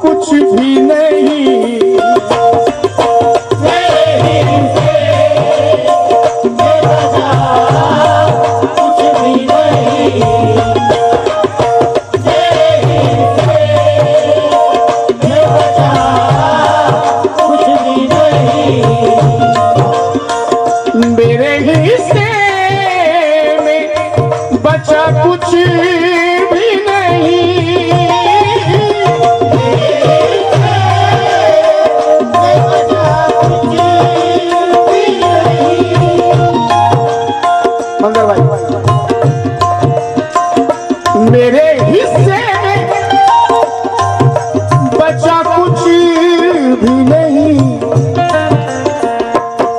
कुछ भी नहीं। मेरे हिस्से में बचा कुछ भी नहीं। मंगल भाई, मेरे हिस्से में बचा कुछ भी नहीं।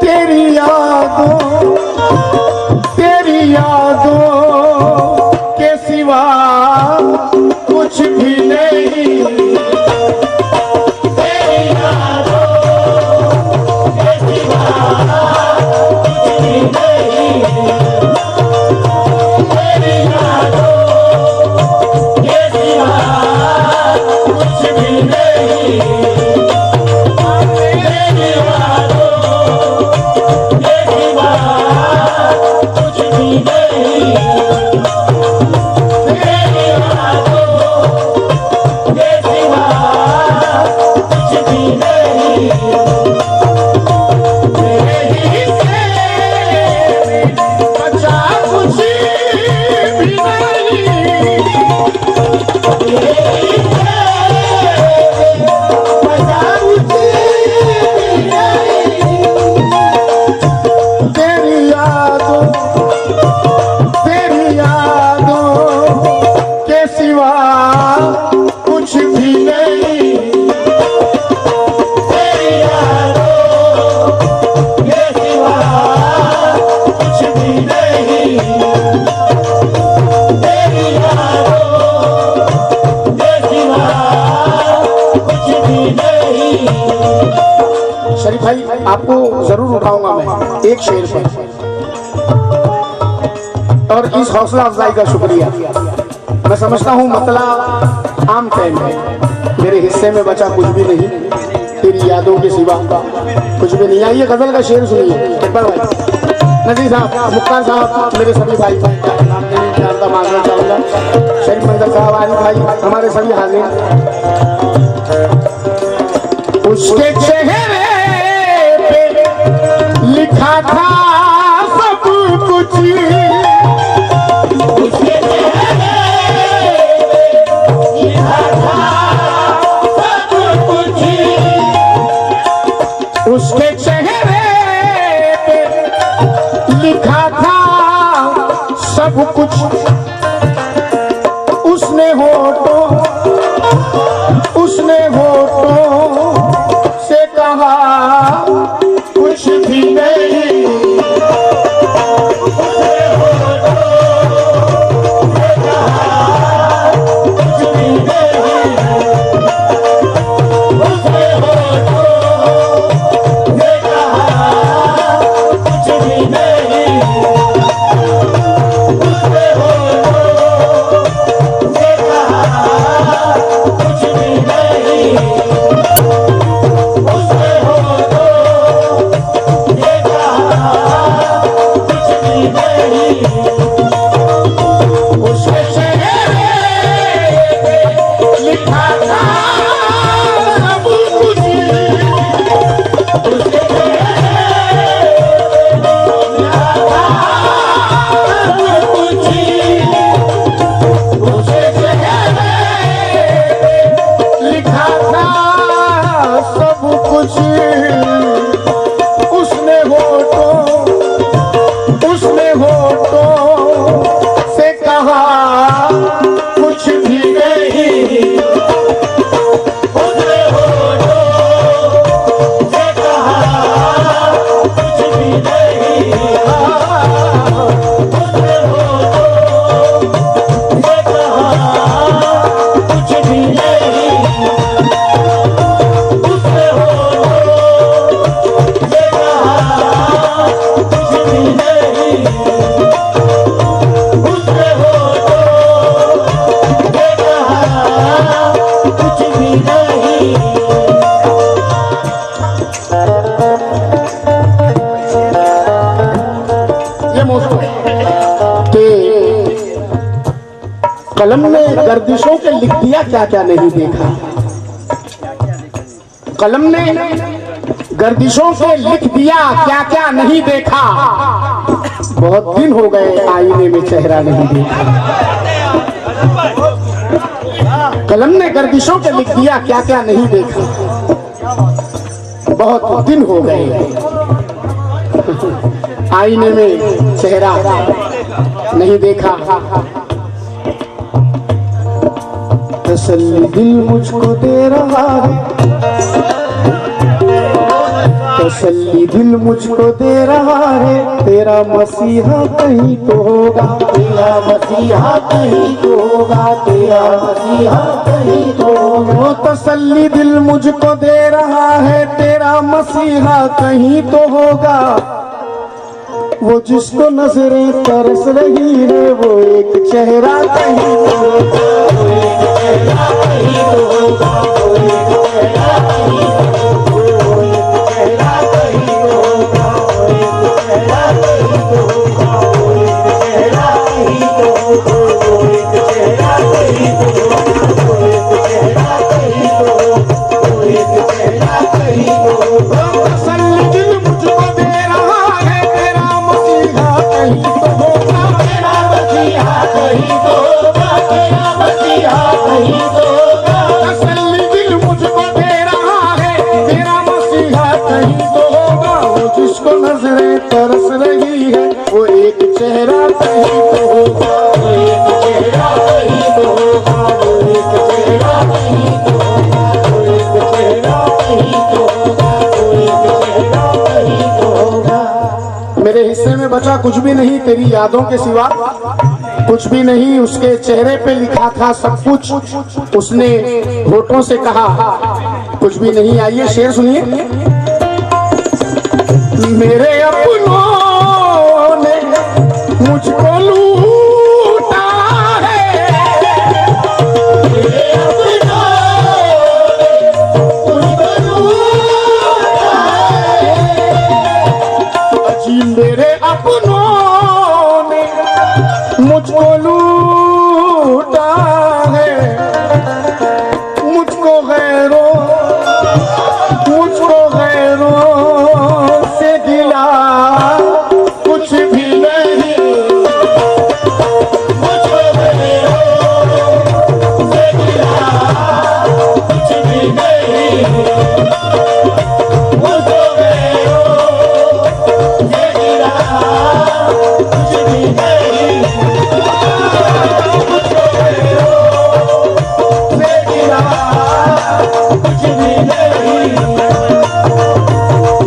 तेरी यादों के सिवा कुछ भी नहीं। तेरी यादों के सिवा कुछ भी नहीं। तेरी यादों के सिवा कुछ भी नहीं। शरीफ भाई, आपको जरूर उठाऊंगा मैं एक शेर पर, और इस हौसला अफजाई का शुक्रिया। मैं समझता हूँ मतला आम टाइम है। मेरे हिस्से में बचा कुछ भी नहीं, तेरी यादों के सिवा कुछ भी नहीं। आइए गजल का शेर सुनिए। इकबाल भाई, नजीर साहब, मुख्तार साहब, मेरे सभी भाई, जानता मांगना चाहूंगा। शरीफ मंजर साहब, आरिफ भाई, हमारे सभी हाजिर। उसके चेहरे पे लिखा था सब कुछ। उसके चेहरे पे लिखा था सब कुछ। उसके चेहरे पे लिखा था सब कुछ। उसने होठों से कहा कुछ भी नहीं। भी नहीं। ये मौजूद के कलम ने गर्दिशों के लिख दिया क्या क्या नहीं देखा। कलम ने गर्दिशों के लिख दिया क्या क्या नहीं देखा। बहुत दिन हो गए आईने में चेहरा नहीं देखा। कलम ने गर्दिशों के लिख दिया क्या क्या नहीं देखा। बहुत दिन हो गए आईने में चेहरा नहीं देखा। तसल्ली दिल मुझको दे रहा है, तसल्ली दिल मुझको दे रहा है, तेरा मसीहा कहीं तो होगा, तेरा मसीहा कहीं तो होगा, तेरा मसीहा कहीं तो होगा। वो तसल्ली दिल मुझको दे रहा है, तेरा मसीहा कहीं तो होगा। वो जिसको नजरें तरस रही है, वो एक चेहरा कहीं तो होगा, वो एक चेहरा कहीं तो होगा, वो एक चेहरा कहीं तो होगा, वो एक चेहरा कहीं तो होगा, वो एक चेहरा कहीं तो होगा, वो एक चेहरा कहीं तो होगा, वो एक चेहरा कहीं तो होगा, वो एक चेहरा कहीं तो होगा, वो एक चेहरा कहीं तो होगा। तसल्ली दिल मुझको दे रहा है, तेरा मसीहा कहीं तो होगा, तेरा मसीहा कहीं तो होगा, तेरा मसीहा कहीं तो होगा। तसल्ली दिल मुझको दे रहा है, तेरा मसीहा कहीं तो होगा। वो जिसको नजरें तरस रही है, वो एक चेहरा कहीं तो होगा, वो एक चेहरा कहीं तो होगा, वो एक चेहरा कहीं तो होगा, वो एक चेहरा कहीं तो होगा, वो एक चेहरा कहीं तो होगा। मेरे हिस्से में बचा कुछ भी नहीं तेरी यादों के सिवा, कुछ भी नहीं। उसके चेहरे पे लिखा था सब कुछ, उसने होठों से कहा कुछ भी नहीं। आइए शेर सुनिए। मेरे अपनों ने मुझको लूटा है, मेरे अपनों ने मुझको लूटा है, जी मेरे अपनों ने मुझको लूटा है। मुझको गैरों से गिला कुछ भी नहीं। मुझको गैरों से गिला कुछ भी नहीं, मुझको गैरों से गिला कुछ भी नहीं, मुझको गैरों से गिला कुछ भी नहीं,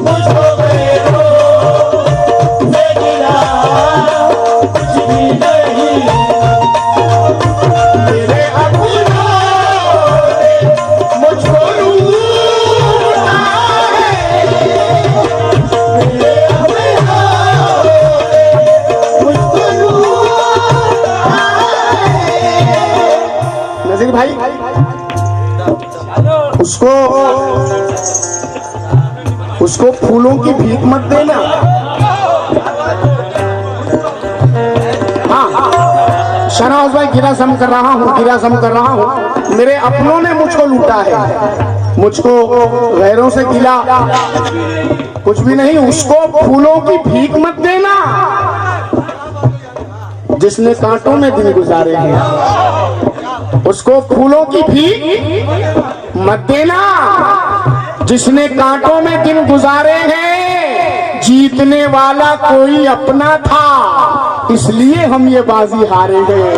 मुझको गैरों से गिला कुछ भी नहीं। मेरे अपनों ने मुझको लूटा है। मेरे अपनों ने मुझको लूटा है। नजीर भाई उसको फूलों की भीख मत देना। हाँ शहनाज भाई गिरा सम कर रहा हूँ। मेरे अपनों ने मुझको लूटा है, मुझको गैरों से गिला कुछ भी नहीं। उसको फूलों की भीख मत देना, जिसने कांटों में दिन गुजारे हैं। उसको फूलों की भीख मत देना, जिसने कांटों में दिन गुजारे हैं। जीतने वाला कोई अपना था, इसलिए हम ये बाजी हारे गए।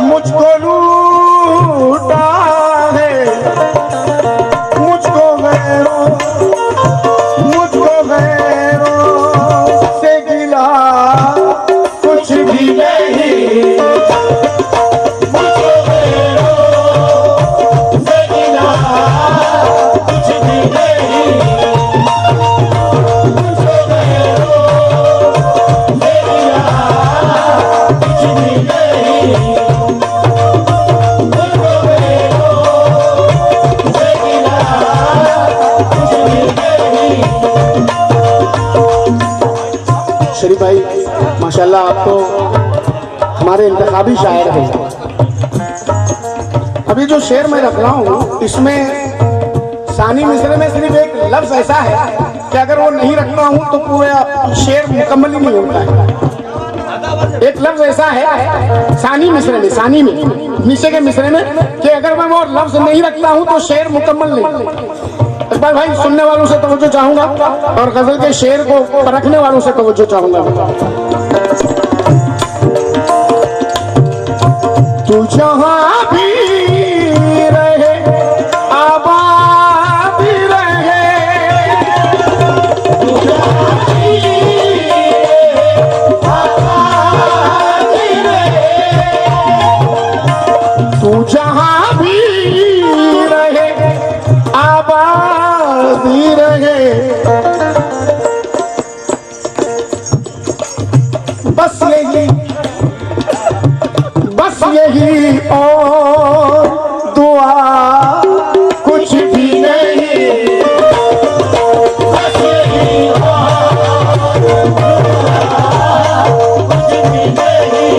मुझको लूटा है, मुझको गैरों से गिला कुछ माशाल्लाह आप तो हमारे इंतखाबी शायर हैं। अभी जो शेर मैं रख रहा हूँ इसमें सानी मिसरे में सिर्फ एक लफ्ज ऐसा है कि अगर वो नहीं रखता हूँ तो पूरा शेर मुकम्मल ही नहीं होता है। एक लफ्ज ऐसा है सानी मिसरे में, सानी में नीचे के मिसरे में, कि अगर मैं वो लफ्ज नहीं रखता हूँ तो शेर मुकम्मल नहीं। इकबाल भाई सुनने वालों से तवज्जो चाहूंगा और गजल के शेर को परखने वालों से तवज्जो चाहूंगा। तू जहां भी रहे आबाद रहे, तू जहां भी आबाद रहे, तू जहां भी रहे आबाद रहे, बस यही और दुआ कुछ भी नहीं, बस यही और दुआ कुछ भी नहीं,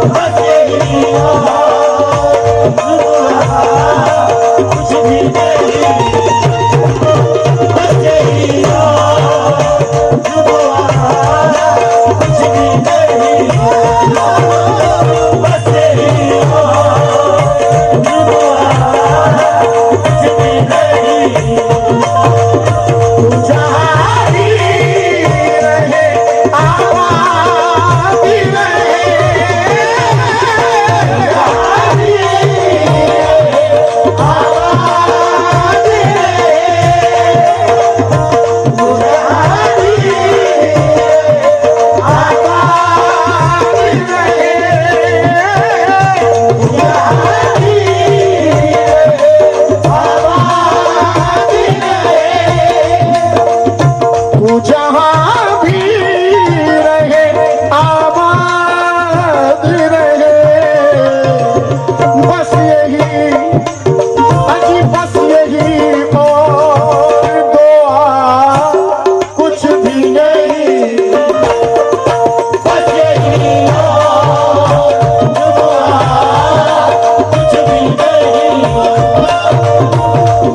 बस यही और दुआ कुछ भी नहीं, बस यही और दुआ कुछ भी नहीं, बस यही और दुआ कुछ भी नहीं। तू जहाँ भी रहे आबाद रहे, जहाँ भी रहे आबाद रहे, तू जहाँ भी आबाद रहे, तू जहाँ भी आबाद रहे, तू जहाँ भी रहे आबाद रहे, बस यही अजी बस यही और दुआ कुछ भी नहीं, बस यही और दुआ कुछ भी नहीं,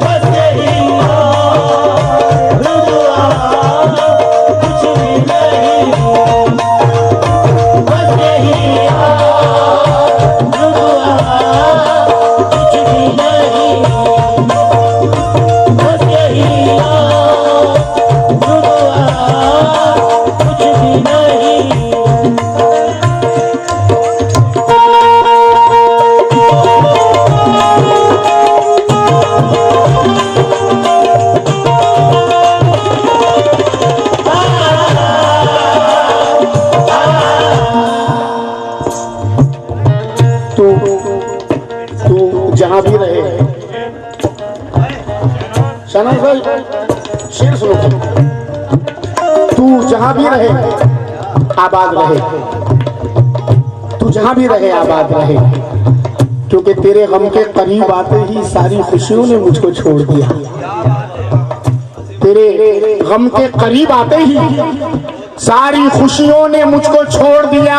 बस यही और दुआ कुछ भी नहीं, बस यही और दुआ कुछ भी नहीं, बस यही और दुआ कुछ भी नहीं। तू तू जहां भी रहे, शहनाज भाई शेर सुनो, तू जहां भी रहे आबाद रहे, तू जहां भी रहे आबाद रहे, क्योंकि तेरे गम के करीब आते ही सारी खुशियों ने मुझको छोड़ दिया, तेरे गम के करीब आते ही सारी खुशियों ने मुझको छोड़ दिया,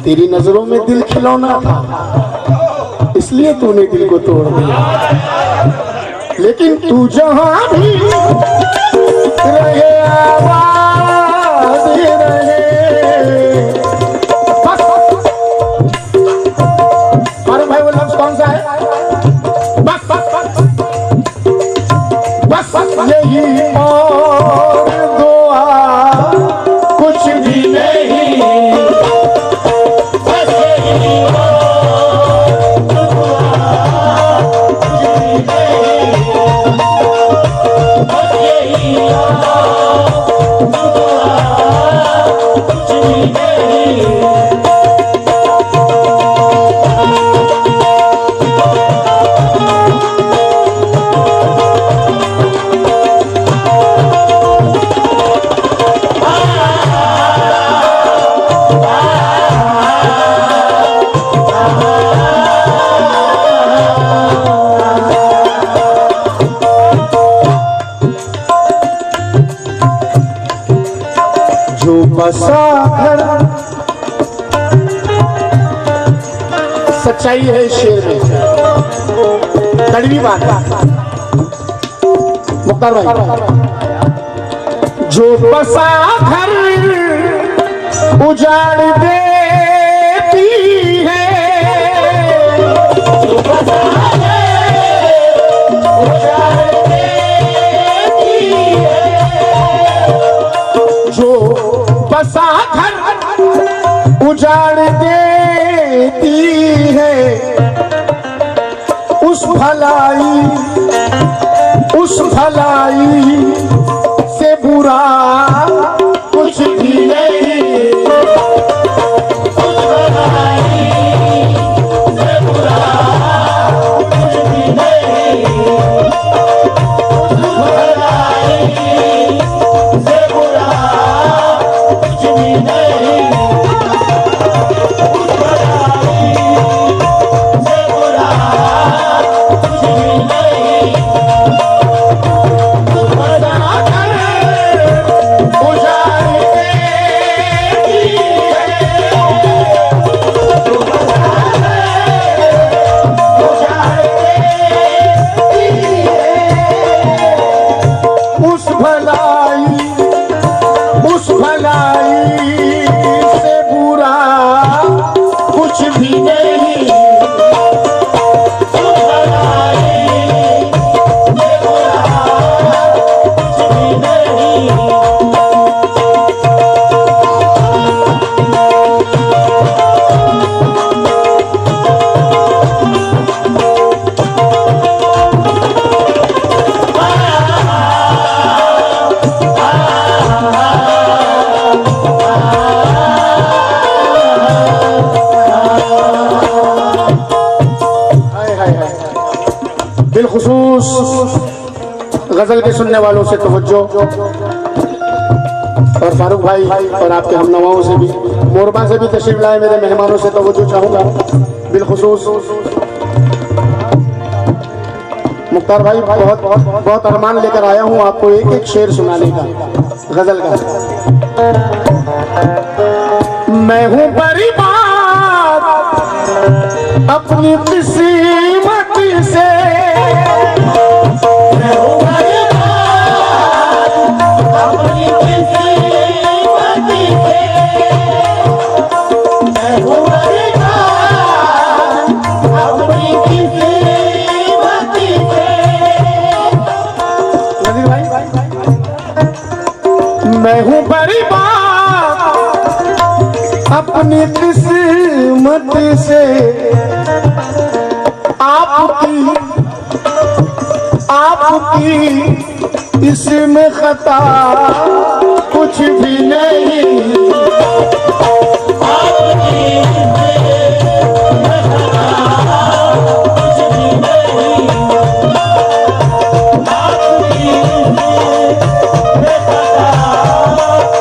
तेरी नजरों में दिल खिलौना था इसलिए तूने दिल को तोड़ दिया, लेकिन तू जहां भी रहे आबाद रहे, बस अरे भाई वो लफ्ज कौन सा है, बस बस बस यही और दुआ कुछ भी नहीं, बस यही और दुआ कुछ भी नहीं, बस यही और दुआ कुछ भी नहीं। बसा घर। सच्चाई है इस शेर में, कड़वी बात है मुख्तार भाई। जो बसा घर उजाड़ देती है, जो बसा उजाड़ देती है, जो बसा घर उजाड़ देती है, उस भलाई से बुरा कुछ भी नहीं। उस भलाई से बुरा कुछ भी नहीं, उस भलाई से बुरा कुछ भी नहीं, उस भलाई से बुरा कुछ भी नहीं। उस भलाई से बुरा कुछ भी नहीं। उस भलाई से बुरा कुछ भी नहीं। बिलखुसूस गजल के सुनने वालों से तवज्जो, और फारूक भाई और आपके हमनवाओं से भी, मोरबा से भी तशरीफ लाए मेरे मेहमानों से तवज्जो चाहूंगा। बिलखुसूस मुख्तार भाई, बहुत बहुत बहुत अरमान लेकर आया हूं आपको एक एक शेर सुनाने का गजल का। मैं हूं बर्बाद अपनी किस्मत से, मैं हूँ बर्बाद अपनी किस्मत से, मैं हूँ बर्बाद अपनी किस्मत से। नज़ीर भाई, मैं हूँ बर्बाद अपनी किस्मत से, आपकी इसमें खता कुछ भी नहीं। आपकी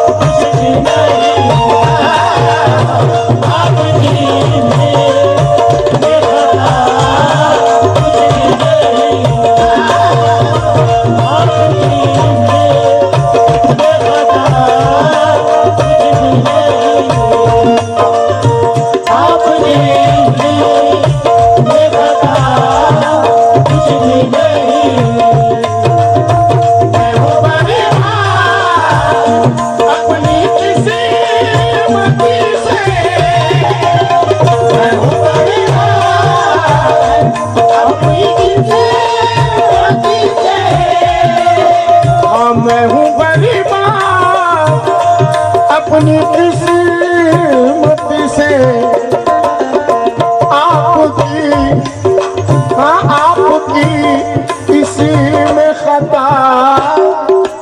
कुछ भी नहीं, आपकी कुछ भी नहीं, आपकी मैं हूँ बर्बाद अपनी किस्मत से, आपकी इसमें खता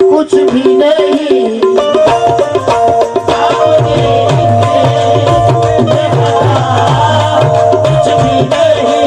कुछ भी नहीं। कुछ भी नहीं।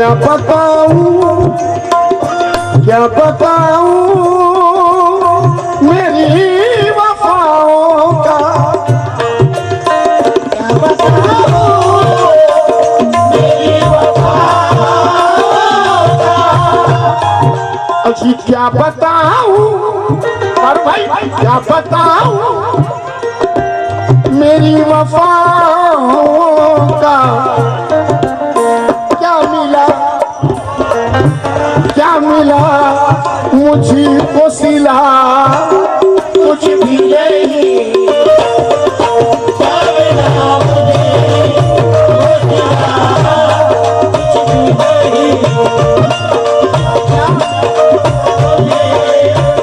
क्या बताऊं मेरी वफाओं का, क्या बताऊं मेरी वफाओं का। अजी क्या बताऊं और भाई क्या बताऊं मेरी वफाओं का। क्या मिला मुझको सिला, कुछ भी नहीं। क्या मिला मुझको सिला, कुछ भी नहीं। क्या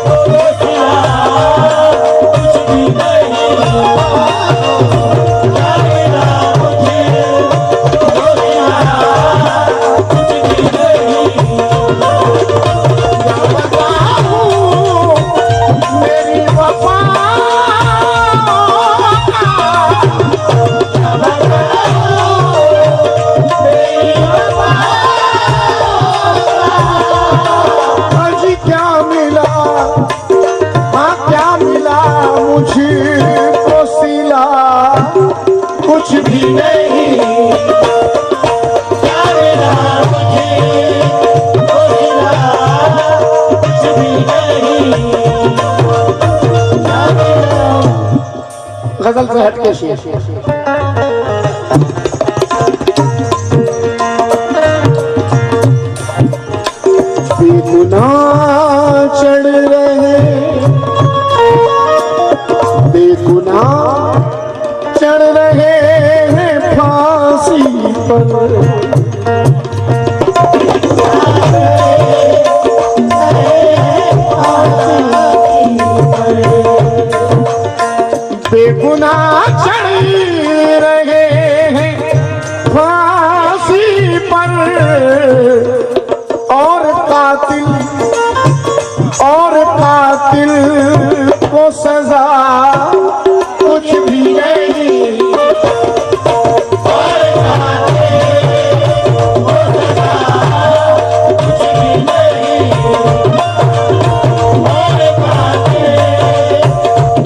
मुझको सिला, कुछ भी नहीं। क्या मिला मुझको सिला, कुछ भी नहीं। मुझको सिला, कुछ भी नहीं। क्या मिला मुझको सिला, कुछ भी नहीं। गजल से हटके शेर। बेगुनाह चढ़ रहे, बेगुनाह चढ़ रहे हैं फांसी पर। बेगुनाह चढ़ रहे हैं फांसी पर, और कातिल को सजा कुछ भी नहीं। और कातिल को सजा कुछ भी नहीं। और कातिल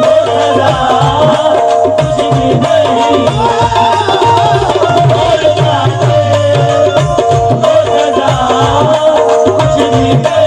को सजा कुछ भी नहीं। और कातिल को सजा कुछ भी नहीं।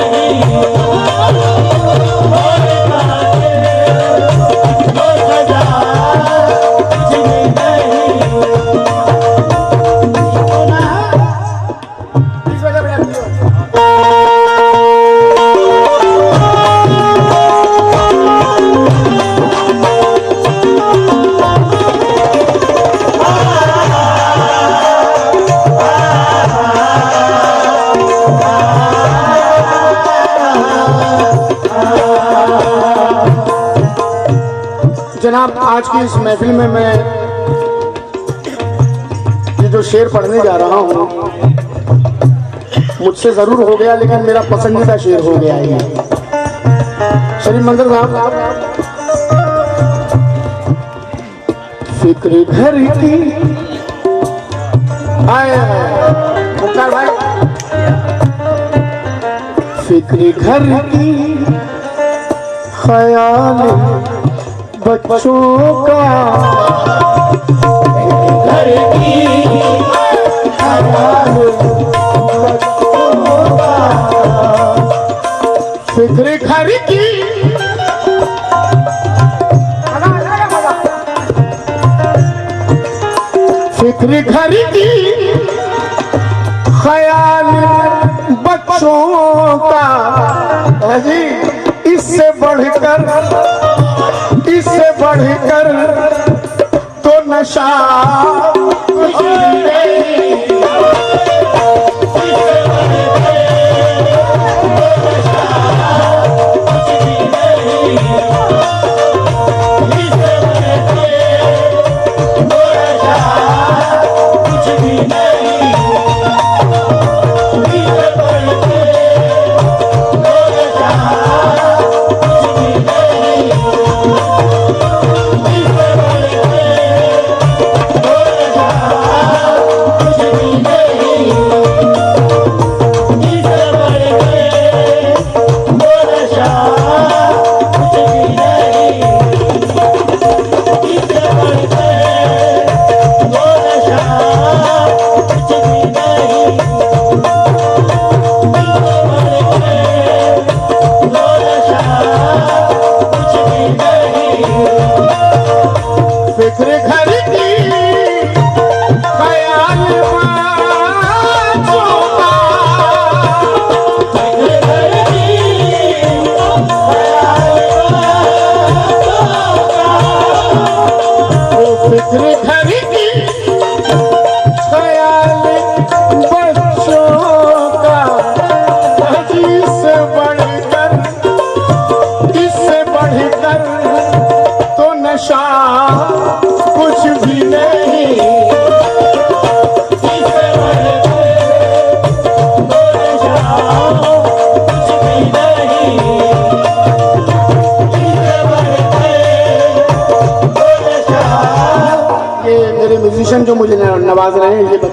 जनाब, आज की इस महफिल में मैं ये जो शेर पढ़ने जा रहा हूँ, मुझसे जरूर हो गया लेकिन मेरा पसंदीदा शेर हो गया है। शरीफ मंजर साहब, फिक्र घर की आए मुख्तार भाई, फिक्र घर की ख्याल बच्चों का, घर की ख्याल बच्चों का। फिक्र घर की फिक्र घर की ख्याल बच्चों का। जी, इससे बढ़कर तो नशा कुछ नहीं।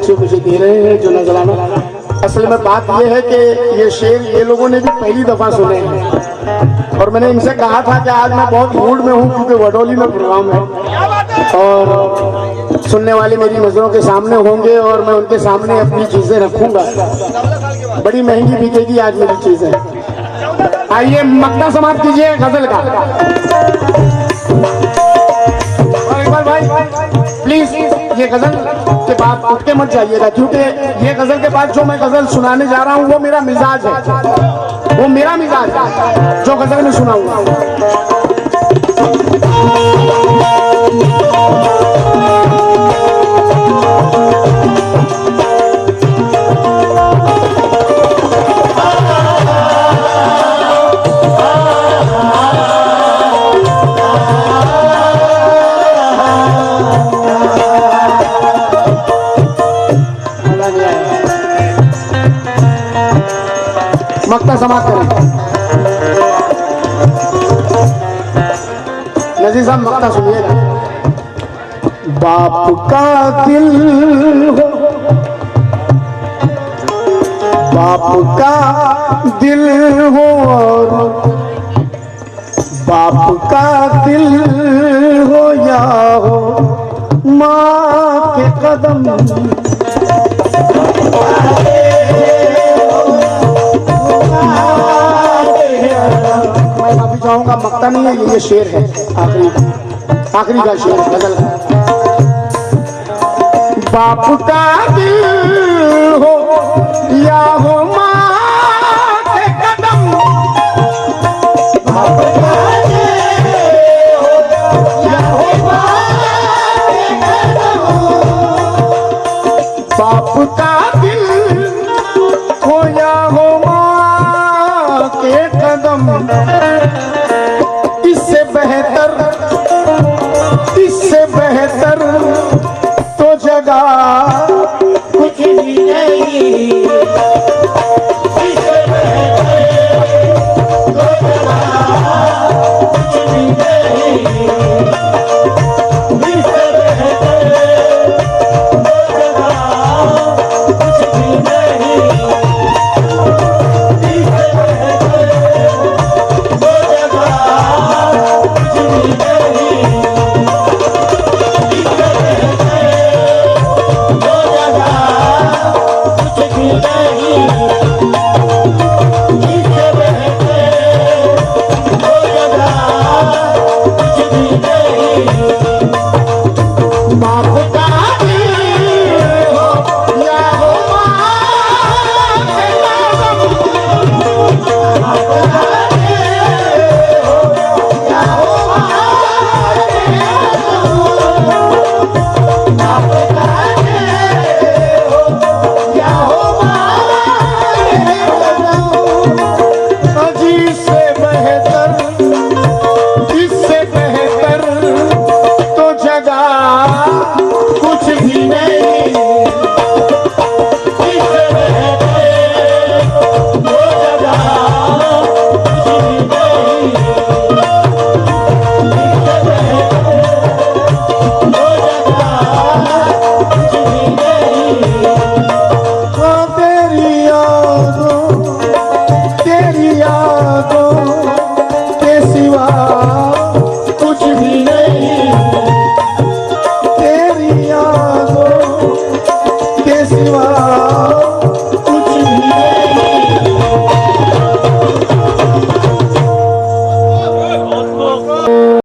बच्चे मुझे दे रहे हैं जो नजराना। असल में बात यह है कि ये शेर ये लोगों ने भी पहली दफा सुने हैं और मैंने इनसे कहा था कि आज मैं बहुत मूड में हूँ क्योंकि वडोली में प्रोग्राम है और सुनने वाले मेरी नजरों के सामने होंगे और मैं उनके सामने अपनी चीजें रखूंगा। बड़ी महंगी बिकेगी आज मेरी चीजें। आइए मक्ता समाप्त कीजिए गजल का। और इकबाल भाई प्लीज ये गजल के बाद उठ के मत जाइएगा क्योंकि ये गजल के बाद जो मैं गजल सुनाने जा रहा हूँ वो मेरा मिजाज है, वो मेरा मिजाज है जो गजल में सुनाऊंगा। मक्ता समाप्त करें। नजीर साहब मक्ता सुनिएगा। बाप का दिल हो, बाप का दिल हो और बाप का दिल हो या हो माँ के कदम। मैं माफी चाहूंगा मक्ता नहीं है ये शेर है, आखिरी का शेर गजल का। बाप का दिल हो या हो माँ के कदम, बाप का दिल हो या हो माँ के कदम, बाप का दिल हो या हो माँ के कदम। इससे बेहतर तो जगह कुछ भी नहीं। इससे बेहतर तो जगह कुछ भी नहीं। इससे बेहतर तो जगह कुछ भी नहीं। इससे बेहतर तो जगह कुछ भी नहीं। नहीं